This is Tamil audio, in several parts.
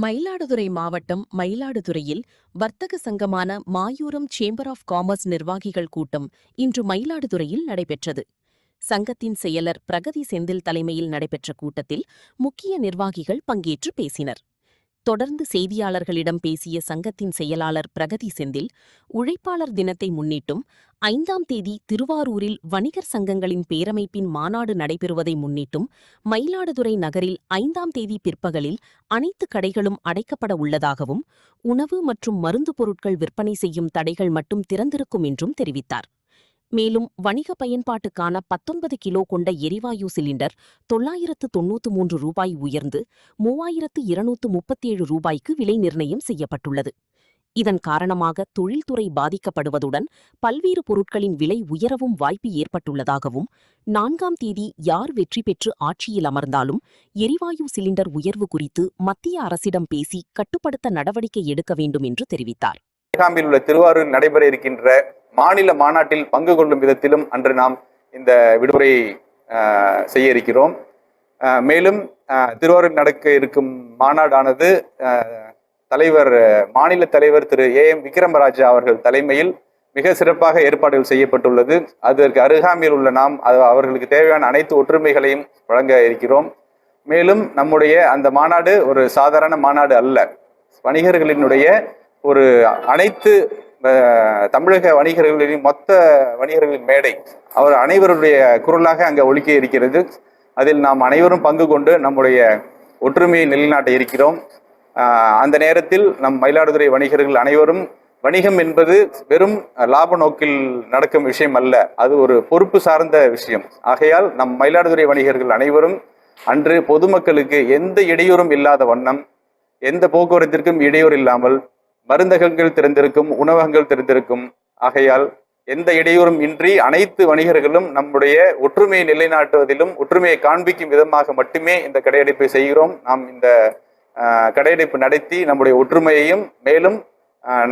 மயிலாடுதுறை மாவட்டம் மயிலாடுதுறையில் வர்த்தக சங்கமான மாயூரம் சேம்பர் ஆஃப் காமர்ஸ் நிர்வாகிகள் கூட்டம் இன்று மயிலாடுதுறையில் நடைபெற்றது. சங்கத்தின் செயலர் பிரகதி செந்தில் தலைமையில் நடைபெற்ற கூட்டத்தில் முக்கிய நிர்வாகிகள் பங்கேற்று பேசினர். தொடர்ந்து செய்தியாளர்களிடம் பேசிய சங்கத்தின் செயலாளர் பிரகதி செந்தில், உழைப்பாளர் தினத்தை முன்னிட்டும் 5ஆம் தேதி திருவாரூரில் வணிகர் சங்கங்களின் பேரமைப்பின் மாநாடு நடைபெறுவதை முன்னிட்டும் மயிலாடுதுறை நகரில் 5ஆம் தேதி பிற்பகலில் அனைத்து கடைகளும் அடைக்கப்பட உள்ளதாகவும், உணவு மற்றும் மருந்து பொருட்கள் விற்பனை செய்யும் தடைகள் மட்டும் திறந்திருக்கும் என்றும் தெரிவித்தார். மேலும் வணிக பயன்பாட்டுக்கான 19 கிலோ கொண்ட எரிவாயு சிலிண்டர் ரூ. 993 உயர்ந்து ரூ. 3237 விலை நிர்ணயம் செய்யப்பட்டுள்ளது. இதன் காரணமாக தொழில்துறை பாதிக்கப்படுவதுடன் பல்வேறு பொருட்களின் விலை உயரவும் வாய்ப்பு ஏற்பட்டுள்ளதாகவும், 4ஆம் தேதி யார் வெற்றி பெற்று ஆட்சியில் அமர்ந்தாலும் எரிவாயு சிலிண்டர் உயர்வு குறித்து மத்திய அரசிடம் பேசி கட்டுப்படுத்த நடவடிக்கை எடுக்க வேண்டும் என்று தெரிவித்தார். உள்ள திருவாரூரில் நடைபெற இருக்கின்ற மாநில மாநாட்டில் பங்கு கொள்ளும் விதத்திலும் அன்று நாம் இந்த விடுமுறை செய்ய இருக்கிறோம். மேலும் திருவாரூரில் நடக்க இருக்கும் மாநாடானது மாநில தலைவர் திரு AM விக்ரமராஜா அவர்கள் தலைமையில் மிக சிறப்பாக ஏற்பாடுகள் செய்யப்பட்டுள்ளது. அதற்கு அருகாமையில் உள்ள நாம் அவர்களுக்கு தேவையான அனைத்து ஒற்றுமைகளையும் வழங்க இருக்கிறோம். மேலும் நம்முடைய அந்த மாநாடு ஒரு சாதாரண மாநாடு அல்ல, வணிகர்களினுடைய ஒரு அனைத்து தமிழக வணிகர்களின் மொத்த வணிகர்களின் மேடை, அவர் அனைவருடைய குரலாக அங்கே ஒலிக்க இருக்கிறது. அதில் நாம் அனைவரும் பங்கு கொண்டு நம்முடைய ஒற்றுமையை நிலைநாட்ட இருக்கிறோம். அந்த நேரத்தில் நம் மயிலாடுதுறை வணிகர்கள் அனைவரும், வணிகம் என்பது வெறும் லாப நோக்கில் நடக்கும் விஷயம் அல்ல, அது ஒரு பொறுப்பு சார்ந்த விஷயம். ஆகையால் நம் மயிலாடுதுறை வணிகர்கள் அனைவரும் அன்று பொதுமக்களுக்கு எந்த இடையூறும் இல்லாத வண்ணம், எந்த போக்குவரத்திற்கும் இடையூறு இல்லாமல் மருந்தகங்கள் திறந்திருக்கும், உணவகங்கள் திறந்திருக்கும். ஆகையால் எந்த இடையூறும் இன்றி அனைத்து வணிகர்களும் நம்முடைய ஒற்றுமையை நிலைநாட்டுவதிலும் ஒற்றுமையை காண்பிக்கும் விதமாக மட்டுமே இந்த கடையடைப்பை செய்கிறோம். நாம் இந்த கடையடைப்பு நடத்தி நம்முடைய ஒற்றுமையையும், மேலும்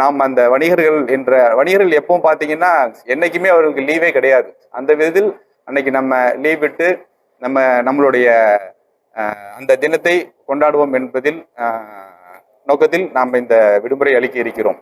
நாம் அந்த வணிகர்கள் எப்பவும் பார்த்தீங்கன்னா என்னைக்குமே அவர்களுக்கு லீவே கிடையாது. அந்த விதத்தில் அன்னைக்கு நம்ம லீவ் விட்டு நம்மளுடைய அந்த தினத்தை கொண்டாடுவோம் என்பதில் நோக்கத்தில் நாம் இந்த விடுமுறை அளிக்க இருக்கிறோம்.